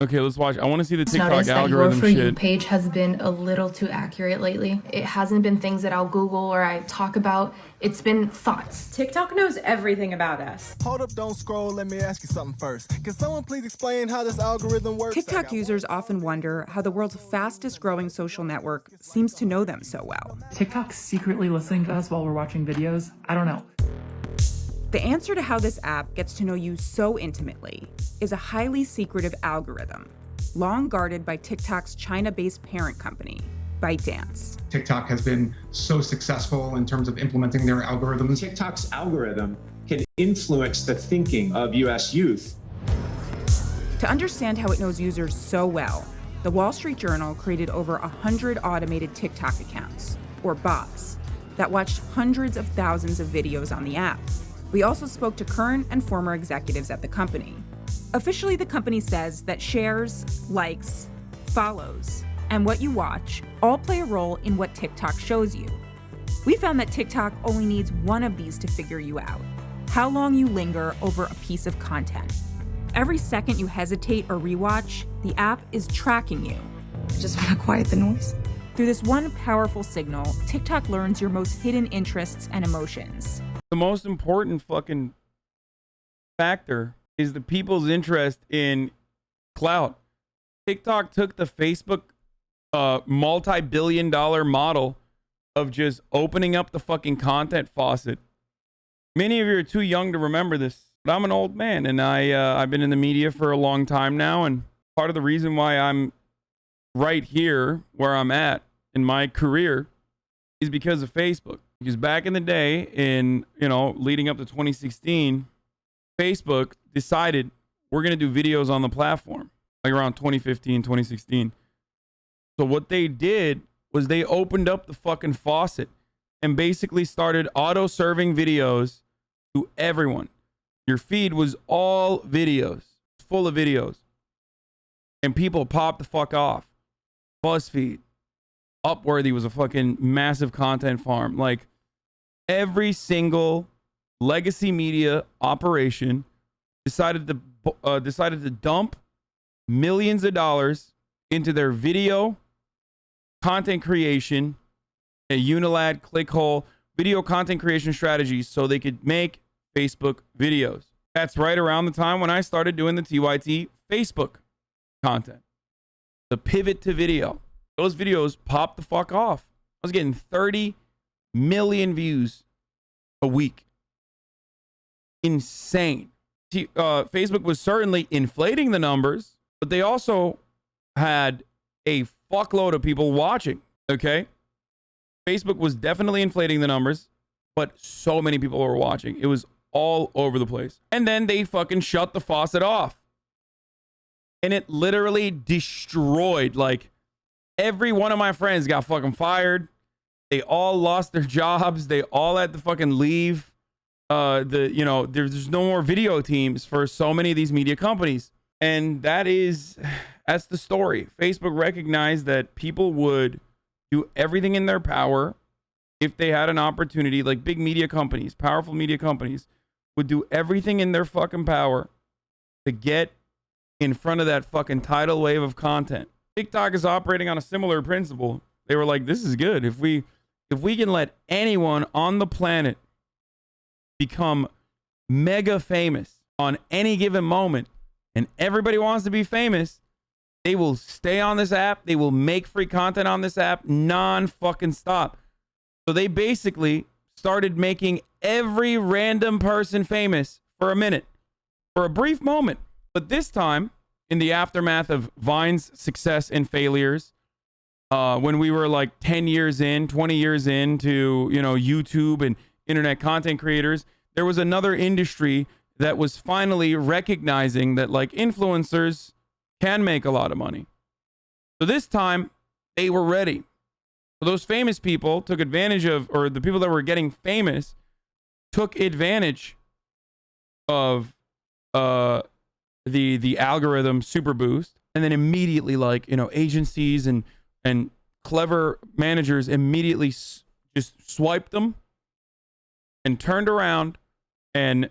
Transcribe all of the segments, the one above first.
Okay, let's watch. I want to see the TikTok Notice that your algorithm For You shit. page has been a little too accurate lately. It hasn't been things that I'll Google or I talk about. It's been thoughts. TikTok knows everything about us. Hold up, don't scroll. Let me ask you something first. Can someone please explain how this algorithm works? TikTok users often wonder how the world's fastest growing social network seems to know them so well. TikTok's secretly listening to us while we're watching videos? I don't know. The answer to how this app gets to know you so intimately is a highly secretive algorithm, long guarded by TikTok's China-based parent company, ByteDance. TikTok has been so successful in terms of implementing their algorithms. TikTok's algorithm can influence the thinking of US youth. To understand how it knows users so well, the Wall Street Journal created over 100 automated TikTok accounts, or bots, that watched hundreds of thousands of videos on the app. We also spoke to current and former executives at the company. Officially, the company says that shares, likes, follows, and what you watch all play a role in what TikTok shows you. We found that TikTok only needs one of these to figure you out: how long you linger over a piece of content. Every second you hesitate or rewatch, the app is tracking you. I just want to quiet the noise. Through this one powerful signal, TikTok learns your most hidden interests and emotions. The most important fucking factor is the people's interest in clout. TikTok took the Facebook multi-billion-dollar model of just opening up the fucking content faucet. Many of you are too young to remember this, but I'm an old man, and I've been in the media for a long time now, and part of the reason why I'm right here where I'm at in my career is because of Facebook. Because back in the day, in, leading up to 2016, Facebook decided we're going to do videos on the platform, like around 2015, 2016. So what they did was they opened up the fucking faucet and basically started auto-serving videos to everyone. Your feed was all videos, full of videos. And people popped the fuck off. BuzzFeed, Upworthy was a fucking massive content farm. Like, every single legacy media operation decided to dump millions of dollars into their video content creation, a Unilad, Clickhole, video content creation strategies so they could make Facebook videos. That's right around the time when I started doing the TYT Facebook content. The pivot to video. Those videos popped the fuck off. I was getting 30 million views a week. Insane. Facebook was certainly inflating the numbers, but they also had a fuckload of people watching. Okay. Facebook was definitely inflating the numbers, but so many people were watching. It was all over the place. And then they fucking shut the faucet off. And it literally destroyed, like, every one of my friends got fucking fired. They all lost their jobs. They all had to fucking leave. There's no more video teams for so many of these media companies. And that's the story. Facebook recognized that people would do everything in their power if they had an opportunity. Like, big media companies, powerful media companies would do everything in their fucking power to get in front of that fucking tidal wave of content. TikTok is operating on a similar principle. They were like, this is good. If we can let anyone on the planet become mega famous on any given moment, and everybody wants to be famous, they will stay on this app. They will make free content on this app non-fucking stop. So they basically started making every random person famous for a minute, for a brief moment. But this time, in the aftermath of Vine's success and failures, when we were like 10 years in, 20 years into, YouTube and internet content creators, there was another industry that was finally recognizing that, like, influencers can make a lot of money. So this time they were ready. So those famous people took advantage of, or the people that were getting famous took advantage of the algorithm super boost, and then immediately, like, agencies and clever managers immediately just swiped them and turned around and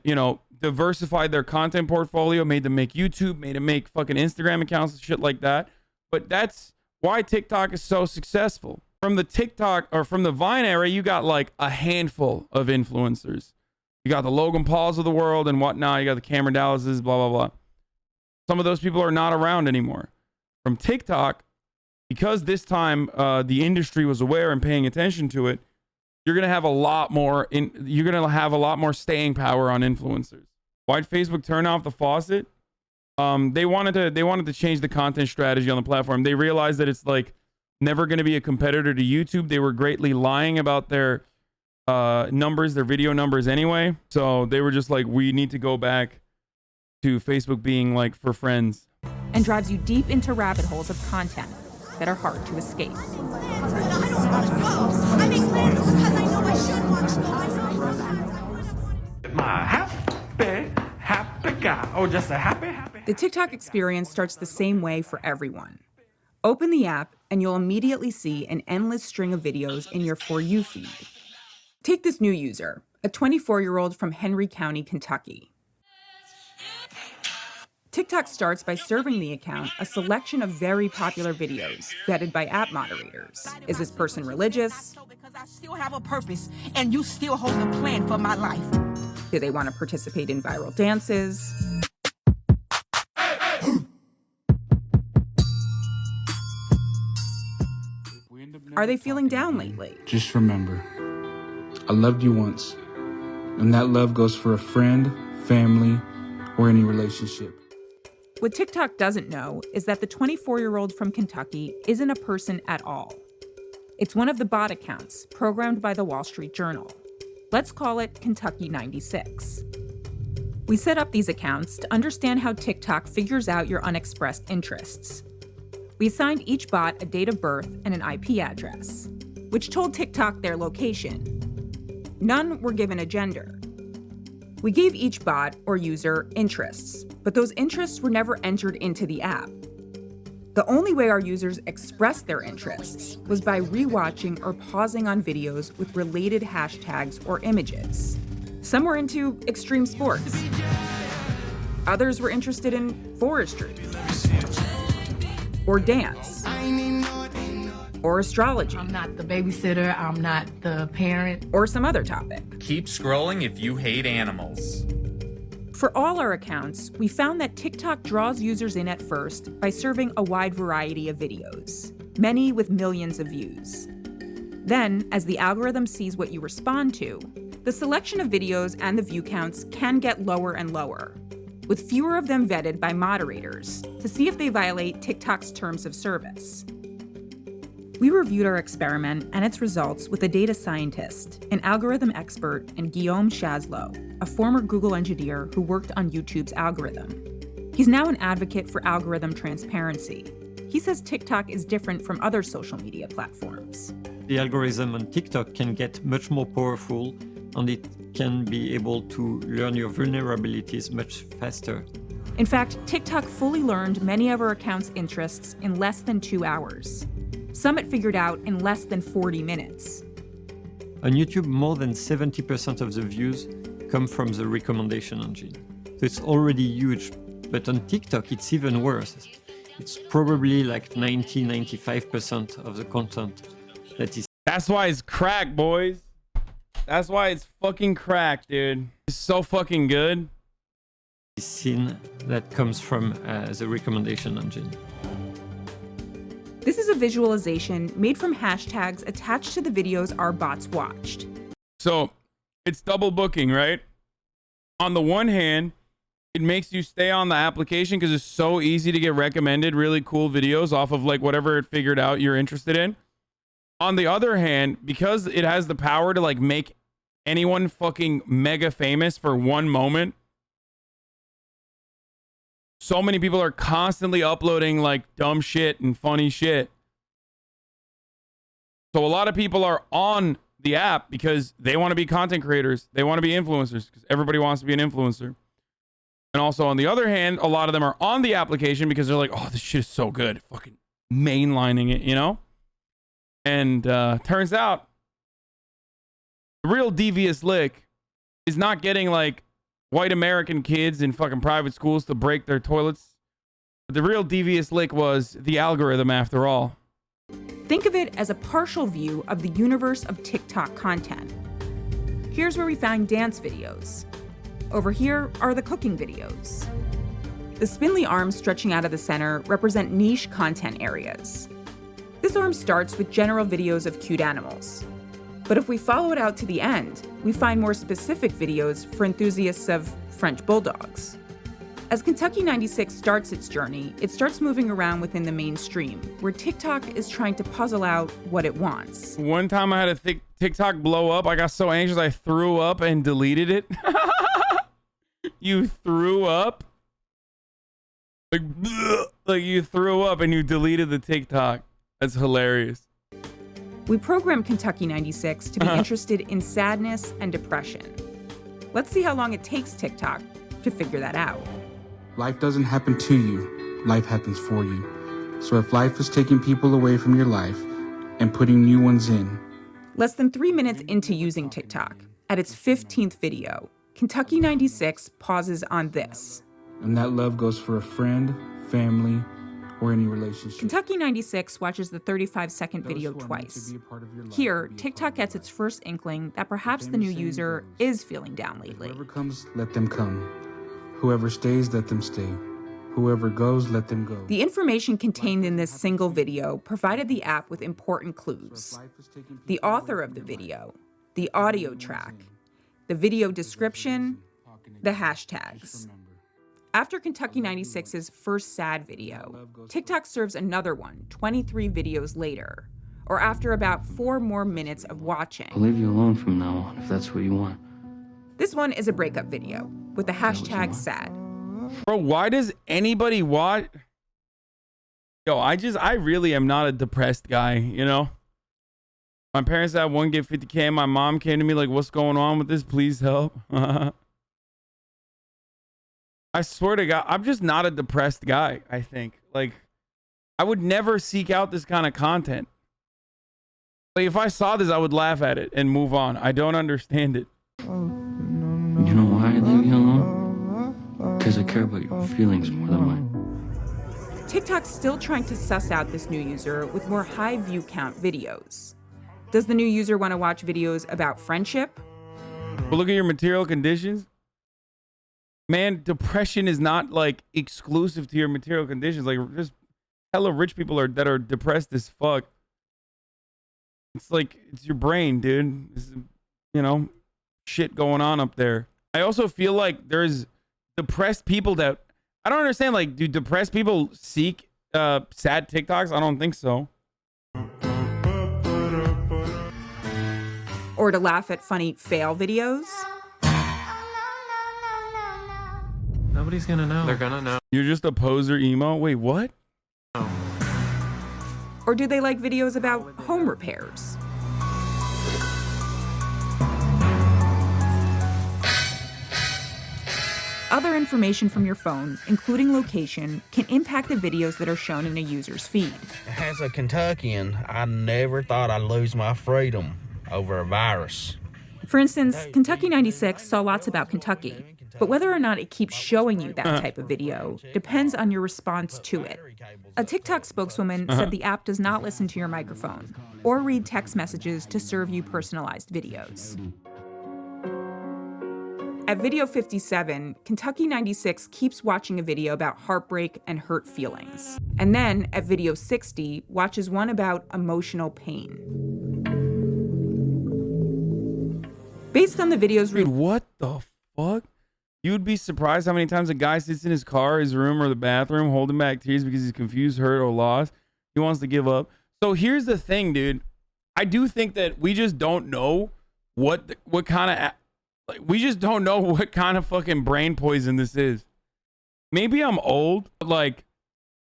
diversified their content portfolio, made them make YouTube, made them make fucking Instagram accounts and shit like that. But that's why TikTok is so successful. From the TikTok or from the Vine era, you got like a handful of influencers. You got the Logan Pauls of the world and whatnot. You got the Cameron Dallases, blah, blah, blah. Some of those people are not around anymore. From TikTok, because this time the industry was aware and paying attention to it, you're gonna have a lot more staying power on influencers. Why'd Facebook turn off the faucet? They wanted to change the content strategy on the platform. They realized that it's like never going to be a competitor to YouTube. They were greatly lying about their numbers, their video numbers anyway. So they were just like, we need to go back to Facebook being like for friends. And drives you deep into rabbit holes of content that are hard to escape. My happy guy. Oh, just a happy. The TikTok experience starts the same way for everyone. Open the app and you'll immediately see an endless string of videos in your For You feed. Take this new user, a 24-year-old from Henry County, Kentucky. TikTok starts by serving the account a selection of very popular videos vetted by app moderators. Is this person religious? Because I still have a purpose and you still hold a plan for my life. Do they want to participate in viral dances? Are they feeling down lately? Just remember, I loved you once, and that love goes for a friend, family, or any relationship. What TikTok doesn't know is that the 24-year-old from Kentucky isn't a person at all. It's one of the bot accounts programmed by the Wall Street Journal. Let's call it Kentucky 96. We set up these accounts to understand how TikTok figures out your unexpressed interests. We assigned each bot a date of birth and an IP address, which told TikTok their location. None were given a gender. We gave each bot or user interests, but those interests were never entered into the app. The only way our users expressed their interests was by rewatching or pausing on videos with related hashtags or images. Some were into extreme sports. Others were interested in forestry, or dance, or astrology. I'm not the babysitter, I'm not the parent. Or some other topic. Keep scrolling if you hate animals. For all our accounts, we found that TikTok draws users in at first by serving a wide variety of videos, many with millions of views. Then, as the algorithm sees what you respond to, the selection of videos and the view counts can get lower and lower, with fewer of them vetted by moderators to see if they violate TikTok's terms of service. We reviewed our experiment and its results with a data scientist, an algorithm expert, and Guillaume Chasleau, a former Google engineer who worked on YouTube's algorithm. He's now an advocate for algorithm transparency. He says TikTok is different from other social media platforms. The algorithm on TikTok can get much more powerful, and it can be able to learn your vulnerabilities much faster. In fact, TikTok fully learned many of our account's interests in less than 2 hours. Some it figured out in less than 40 minutes. On YouTube, more than 70% of the views come from the recommendation engine. So it's already huge, but on TikTok, it's even worse. It's probably like 90-95% of the content that is. That's why it's crack, boys. That's why it's fucking crack, dude. It's so fucking good. Seen that comes from the recommendation engine. This is a visualization made from hashtags attached to the videos our bots watched. So it's double booking, right? On the one hand, it makes you stay on the application because it's so easy to get recommended really cool videos off of like whatever it figured out you're interested in. On the other hand, because it has the power to like make anyone fucking mega famous for one moment, so many people are constantly uploading like dumb shit and funny shit. So a lot of people are on the app because they want to be content creators. They want to be influencers because everybody wants to be an influencer. And also on the other hand, a lot of them are on the application because they're like, oh, this shit is so good. Fucking mainlining it, you know? And turns out the real devious lick is not getting like white American kids in fucking private schools to break their toilets. But the real devious lick was the algorithm after all. Think of it as a partial view of the universe of TikTok content. Here's where we find dance videos. Over here are the cooking videos. The spindly arms stretching out of the center represent niche content areas. This arm starts with general videos of cute animals. But if we follow it out to the end, we find more specific videos for enthusiasts of French bulldogs. As Kentucky 96 starts its journey, it starts moving around within the mainstream, where TikTok is trying to puzzle out what it wants. One time I had a TikTok blow up. I got so anxious I threw up and deleted it. You threw up? Like you threw up and you deleted the TikTok. That's hilarious. We programmed Kentucky 96 to be interested in sadness and depression. Let's see how long it takes TikTok to figure that out. Life doesn't happen to you, life happens for you. So if life is taking people away from your life and putting new ones in. Less than 3 minutes into using TikTok, at its 15th video, Kentucky 96 pauses on this. And that love goes for a friend, family, or any relationship. Kentucky 96 watches the 35-second video twice. Here, TikTok gets its first inkling that perhaps the new user is feeling down lately. Whoever comes, let them come. Whoever stays, let them stay. Whoever goes, let them go. The information contained in this single video provided the app with important clues. The author of the video, the audio track, the video description, the hashtags. After Kentucky 96's first sad video, TikTok serves another one 23 videos later, or after about 4 more minutes of watching. I'll leave you alone from now on if that's what you want. This one is a breakup video with the hashtag sad. Bro, why does anybody watch? Yo, I really am not a depressed guy, you know? My parents had one get 50K and my mom came to me like, what's going on with this? Please help. I swear to God, I'm just not a depressed guy, I think. Like, I would never seek out this kind of content. Like, if I saw this, I would laugh at it and move on. I don't understand it. You know why I leave you alone? Because I care about your feelings more than mine. TikTok's still trying to suss out this new user with more high view count videos. Does the new user want to watch videos about friendship? But look at your material conditions. Man, depression is not like exclusive to your material conditions. Like, just hella rich people that are depressed as fuck. It's like, it's your brain, dude. It's, you know, shit going on up there. I also feel like there's depressed people that I don't understand. Like, do depressed people seek sad TikToks? I don't think so. Or to laugh at funny fail videos? Nobody's gonna know. They're gonna know. You're just a poser emo? Wait, what? Or do they like videos about home repairs? Other information from your phone, including location, can impact the videos that are shown in a user's feed. As a Kentuckian, I never thought I'd lose my freedom over a virus. For instance, Kentucky 96 saw lots about Kentucky, but whether or not it keeps showing you that type of video depends on your response to it. A TikTok spokeswoman said the app does not listen to your microphone or read text messages to serve you personalized videos. At video 57, Kentucky 96 keeps watching a video about heartbreak and hurt feelings. And then, at video 60, watches one about emotional pain. Based on the videos... Dude, what the fuck? You would be surprised how many times a guy sits in his car, his room, or the bathroom holding back tears because he's confused, hurt, or lost. He wants to give up. So here's the thing, dude. I do think that we just don't know what kind of... Like, we just don't know what kind of fucking brain poison this is. Maybe I'm old, but like,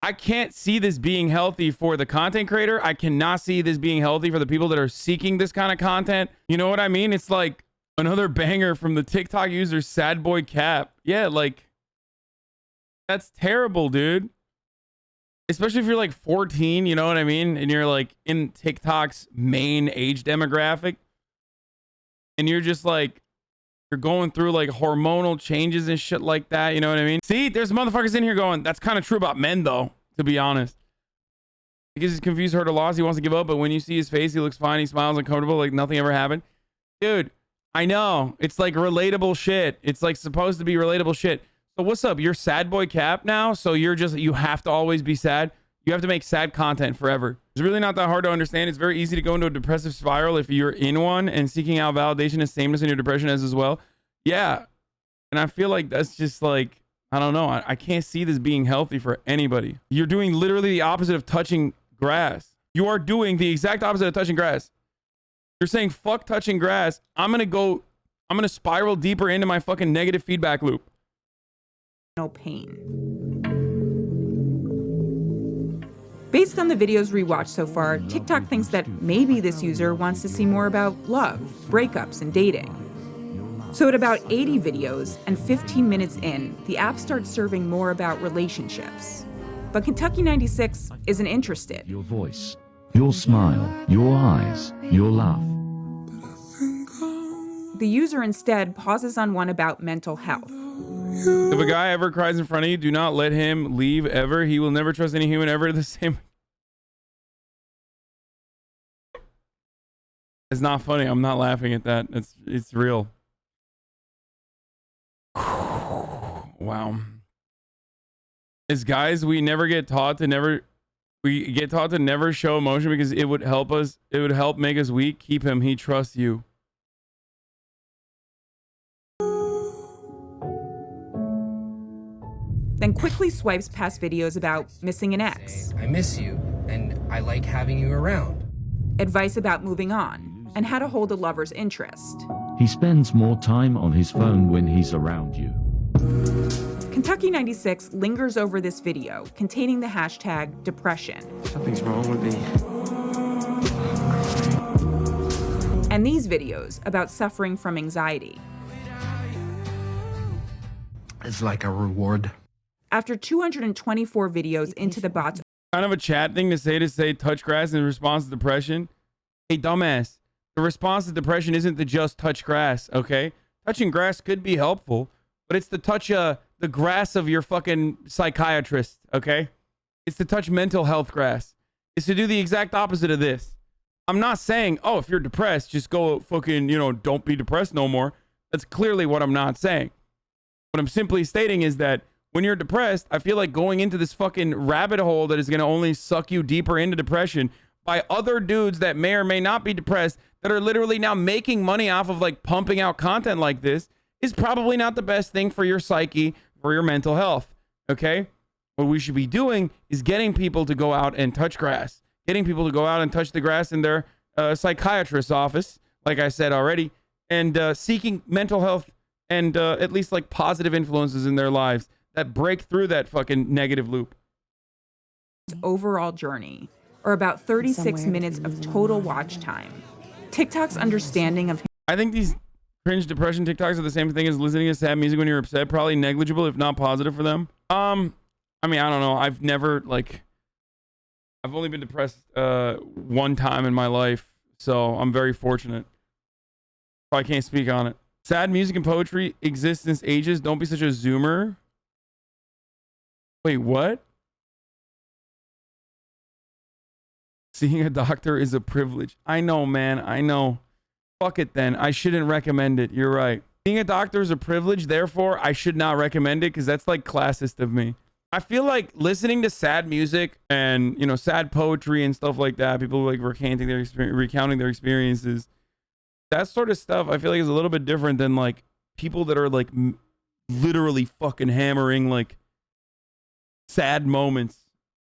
I can't see this being healthy for the content creator. I cannot see this being healthy for the people that are seeking this kind of content. You know what I mean? It's like another banger from the TikTok user Sad Boy Cap. Yeah, like, that's terrible, dude. Especially if you're like 14, you know what I mean? And you're like in TikTok's main age demographic. And you're just like, you're going through like hormonal changes and shit like that. You know what I mean? See, there's motherfuckers in here going, that's kind of true about men though, to be honest. Because he's confused, hurt, or lost. He wants to give up, but when you see his face, he looks fine. He smiles uncomfortable, like nothing ever happened. Dude, I know. It's like relatable shit. It's like supposed to be relatable shit. So what's up? You're sad boy Cap now? So you have to always be sad? You have to make sad content forever. It's really not that hard to understand. It's very easy to go into a depressive spiral if you're in one, and seeking out validation and sameness in your depression as well. Yeah. And I feel like that's just like, I don't know. I can't see this being healthy for anybody. You're doing literally the opposite of touching grass. You are doing the exact opposite of touching grass. You're saying fuck touching grass. I'm gonna spiral deeper into my fucking negative feedback loop. No pain. Based on the videos rewatched so far, TikTok thinks that maybe this user wants to see more about love, breakups, and dating. So at about 80 videos and 15 minutes in, the app starts serving more about relationships. But Kentucky 96 isn't interested. Your voice, your smile, your eyes, your laugh. The user instead pauses on one about mental health. If a guy ever cries in front of you, do not let him leave ever. He will never trust any human ever the same. It's not funny. I'm not laughing at that. It's real. Wow. As guys, we get taught to never show emotion because it would help us. It would help make us weak. Keep him. He trusts you. Then quickly swipes past videos about missing an ex. I miss you, and I like having you around. Advice about moving on, and how to hold a lover's interest. He spends more time on his phone when he's around you. Kentucky 96 lingers over this video containing the hashtag depression. Something's wrong with me. And these videos about suffering from anxiety. It's like a reward. After 224 videos into the bot's Kind of a chat thing to say touch grass in response to depression. Hey, dumbass. The response to depression isn't to just touch grass, okay? Touching grass could be helpful, but it's to touch the grass of your fucking psychiatrist, okay? It's to touch mental health grass. It's to do the exact opposite of this. I'm not saying, oh, if you're depressed, just go fucking, don't be depressed no more. That's clearly what I'm not saying. What I'm simply stating is that when you're depressed, I feel like going into this fucking rabbit hole that is going to only suck you deeper into depression by other dudes that may or may not be depressed that are literally now making money off of like pumping out content like this is probably not the best thing for your psyche, for your mental health. Okay? What we should be doing is getting people to go out and touch grass, getting people to go out and touch the grass in their psychiatrist's office, like I said already, and seeking mental health and at least like positive influences in their lives that break through that fucking negative loop. Overall journey, or about 36 minutes of total watch time. TikTok's understanding of... I think these cringe depression TikToks are the same thing as listening to sad music when you're upset. Probably negligible, if not positive for them. I mean, I don't know. I've only been depressed one time in my life, so I'm very fortunate. So I can't speak on it. Sad music and poetry exist since ages. Don't be such a zoomer. Wait, what? Seeing a doctor is a privilege. I know, man. I know. Fuck it then. I shouldn't recommend it. You're right. Being a doctor is a privilege. Therefore, I should not recommend it because that's like classist of me. I feel like listening to sad music and, sad poetry and stuff like that, people like recounting their experiences, that sort of stuff, I feel like is a little bit different than like people that are like literally fucking hammering like sad moments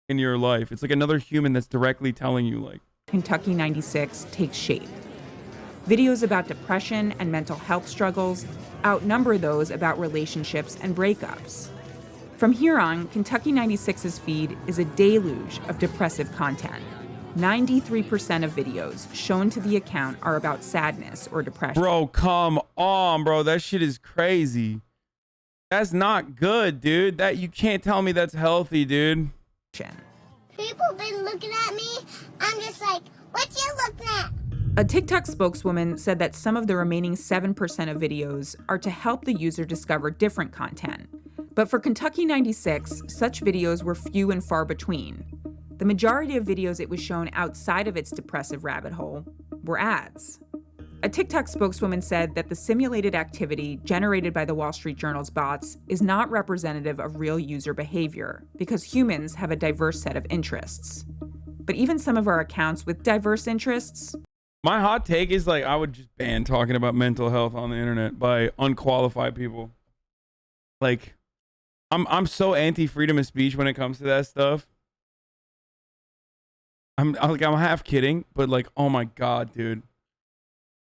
in your life. It's like another human that's directly telling you like Kentucky 96 takes shape. Videos about depression and mental health struggles outnumber those about relationships and breakups. From here on, Kentucky 96's feed is a deluge of depressive content. 93% of videos shown to the account are about sadness or depression. Bro, come on, bro. That shit is crazy. That's not good, dude. You can't tell me that's healthy, dude. People been looking at me. I'm just like, what you looking at? A TikTok spokeswoman said that some of the remaining 7% of videos are to help the user discover different content. But for Kentucky 96, such videos were few and far between. The majority of videos it was shown outside of its depressive rabbit hole were ads. A TikTok spokeswoman said that the simulated activity generated by the Wall Street Journal's bots is not representative of real user behavior because humans have a diverse set of interests. But even some of our accounts with diverse interests. My hot take is like I would just ban talking about mental health on the internet by unqualified people. Like, I'm so anti-freedom of speech when it comes to that stuff. I'm half kidding, but like, oh my God, dude.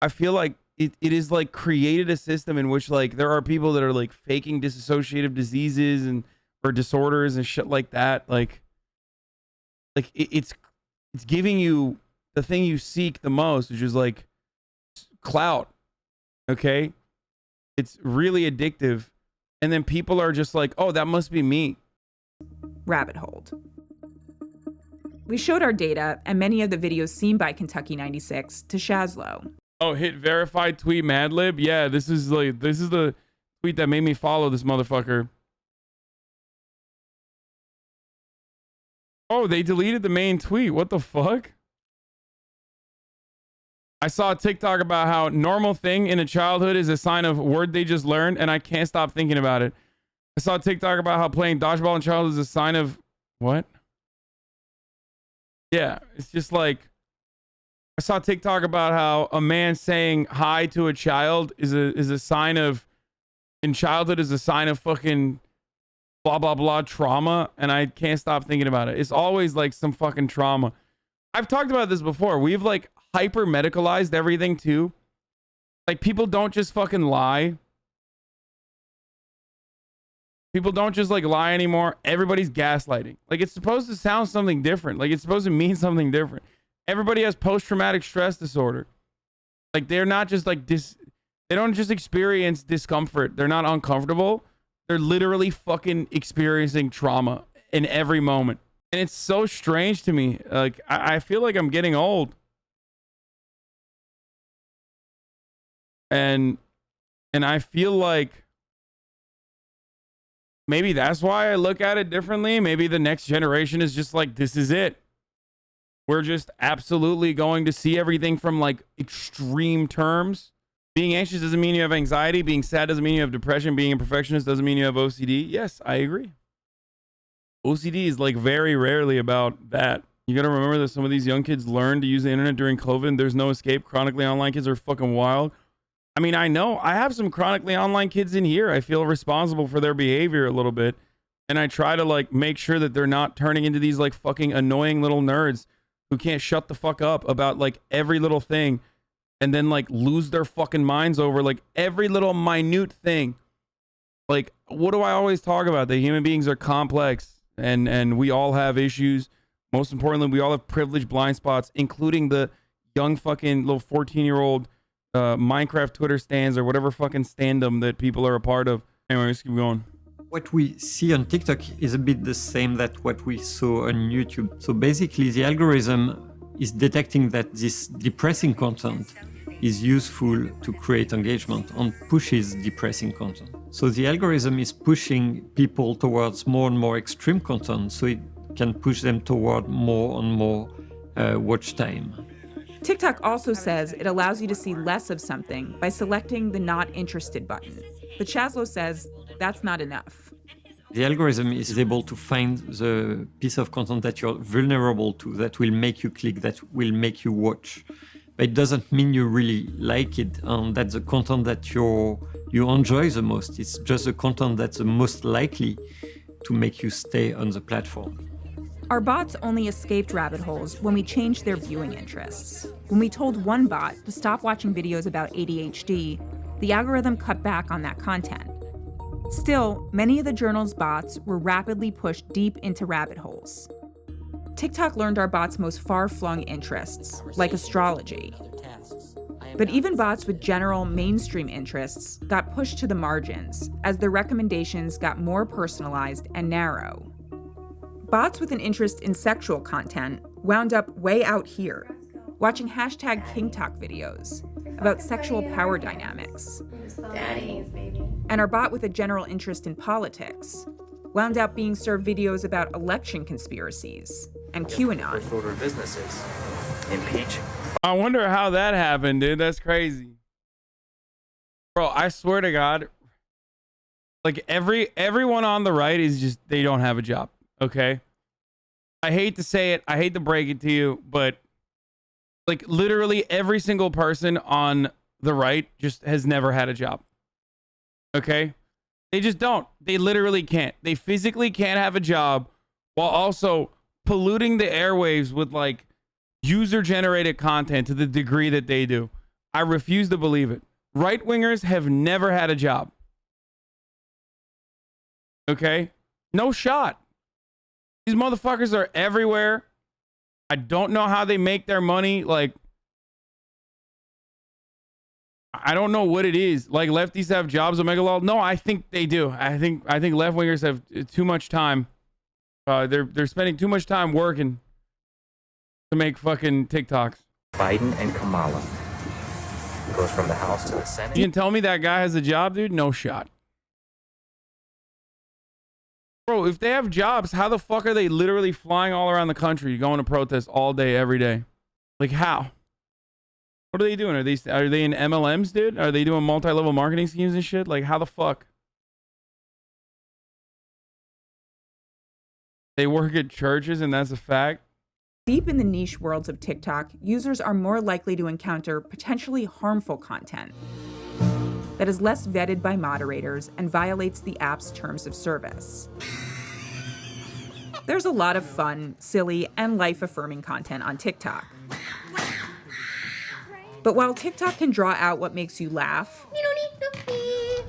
I feel like it is like created a system in which like there are people that are like faking dissociative diseases and or disorders and shit like that. Like it's giving you the thing you seek the most, which is like clout. Okay? It's really addictive. And then people are just like, oh, that must be me. Rabbit hole. We showed our data and many of the videos seen by Kentucky 96 to Shazlo. Oh, hit verified tweet Madlib? Yeah, this is the tweet that made me follow this motherfucker. Oh, they deleted the main tweet. What the fuck? I saw a TikTok about how normal thing in a childhood is a sign of word they just learned, and I can't stop thinking about it. I saw a TikTok about how playing dodgeball in childhood is a sign of what? Yeah, it's just like I saw a TikTok about how a man saying hi to a child is a sign of in childhood is a sign of fucking blah blah blah trauma, and I can't stop thinking about it. It's always like some fucking trauma. I've talked about this before. We've like hyper medicalized everything too. Like people don't just fucking lie. People don't just like lie anymore. Everybody's gaslighting. Like it's supposed to sound something different. Like it's supposed to mean something different. Everybody has post-traumatic stress disorder. Like they're not just like they don't just experience discomfort. They're not uncomfortable. They're literally fucking experiencing trauma in every moment. And it's so strange to me. Like I feel like I'm getting old. And I feel like maybe that's why I look at it differently. Maybe the next generation is just like, this is it. We're just absolutely going to see everything from like extreme terms. Being anxious doesn't mean you have anxiety. Being sad doesn't mean you have depression. Being a perfectionist doesn't mean you have OCD. Yes, I agree. OCD is like very rarely about that. You got to remember that some of these young kids learned to use the internet during COVID and there's no escape. Chronically online kids are fucking wild. I mean, I know I have some chronically online kids in here. I feel responsible for their behavior a little bit. And I try to like make sure that they're not turning into these like fucking annoying little nerds who can't shut the fuck up about like every little thing and then like lose their fucking minds over like every little minute thing. Like, what do I always talk about? That human beings are complex and we all have issues. Most importantly, we all have privileged blind spots, including the young fucking little 14-year-old Minecraft Twitter stands or whatever fucking standum that people are a part of. Anyway, let's keep going. What we see on TikTok is a bit the same that what we saw on YouTube. So basically the algorithm is detecting that this depressing content is useful to create engagement and pushes depressing content. So the algorithm is pushing people towards more and more extreme content so it can push them toward more and more watch time. TikTok also says it allows you to see less of something by selecting the not interested button. But Shazlo says that's not enough. The algorithm is able to find the piece of content that you're vulnerable to, that will make you click, that will make you watch. But it doesn't mean you really like it and that's the content that you enjoy the most. It's just the content that's the most likely to make you stay on the platform. Our bots only escaped rabbit holes when we changed their viewing interests. When we told one bot to stop watching videos about ADHD, the algorithm cut back on that content. Still, many of the journal's bots were rapidly pushed deep into rabbit holes. TikTok learned our bots' most far-flung interests, like astrology. But even bots with general mainstream interests got pushed to the margins as their recommendations got more personalized and narrow. Bots with an interest in sexual content wound up way out here, watching #KingTalk videos about sexual power dynamics. And our bot with a general interest in politics wound up being served videos about election conspiracies and QAnon. First order of business is impeach. I wonder how that happened, dude. That's crazy. Bro, I swear to God, like everyone on the right is just, they don't have a job, okay? I hate to say it, I hate to break it to you, but like literally every single person on the right just has never had a job. Okay? They just don't. They literally can't. They physically can't have a job while also polluting the airwaves with like user-generated content to the degree that they do. I refuse to believe it. Right-wingers have never had a job. Okay? No shot. These motherfuckers are everywhere. I don't know how they make their money. Like, I don't know what it is. Like, lefties have jobs at Megalol? No, I think they do. I think left-wingers have too much time. They're spending too much time working to make fucking TikToks. Biden and Kamala. Goes from the House to the Senate. You can tell me that guy has a job, dude? No shot. Bro, if they have jobs, how the fuck are they literally flying all around the country going to protest all day, every day? Like, how? What are they doing? Are they in MLMs, dude? Are they doing multi-level marketing schemes and shit? Like, how the fuck? They work at churches and that's a fact? Deep in the niche worlds of TikTok, users are more likely to encounter potentially harmful content that is less vetted by moderators and violates the app's terms of service. There's a lot of fun, silly, and life-affirming content on TikTok. But while TikTok can draw out what makes you laugh,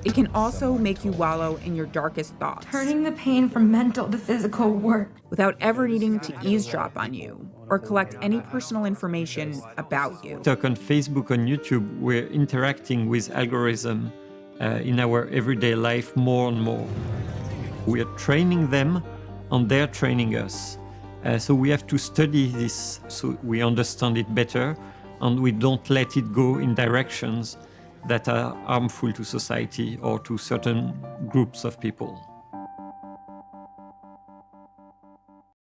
it can also make you wallow in your darkest thoughts. Turning the pain from mental to physical work. Without ever needing to eavesdrop on you or collect any personal information about you. TikTok, on Facebook, on YouTube, we're interacting with algorithm in our everyday life more and more. We are training them and they're training us. So we have to study this so we understand it better and we don't let it go in directions that are harmful to society or to certain groups of people.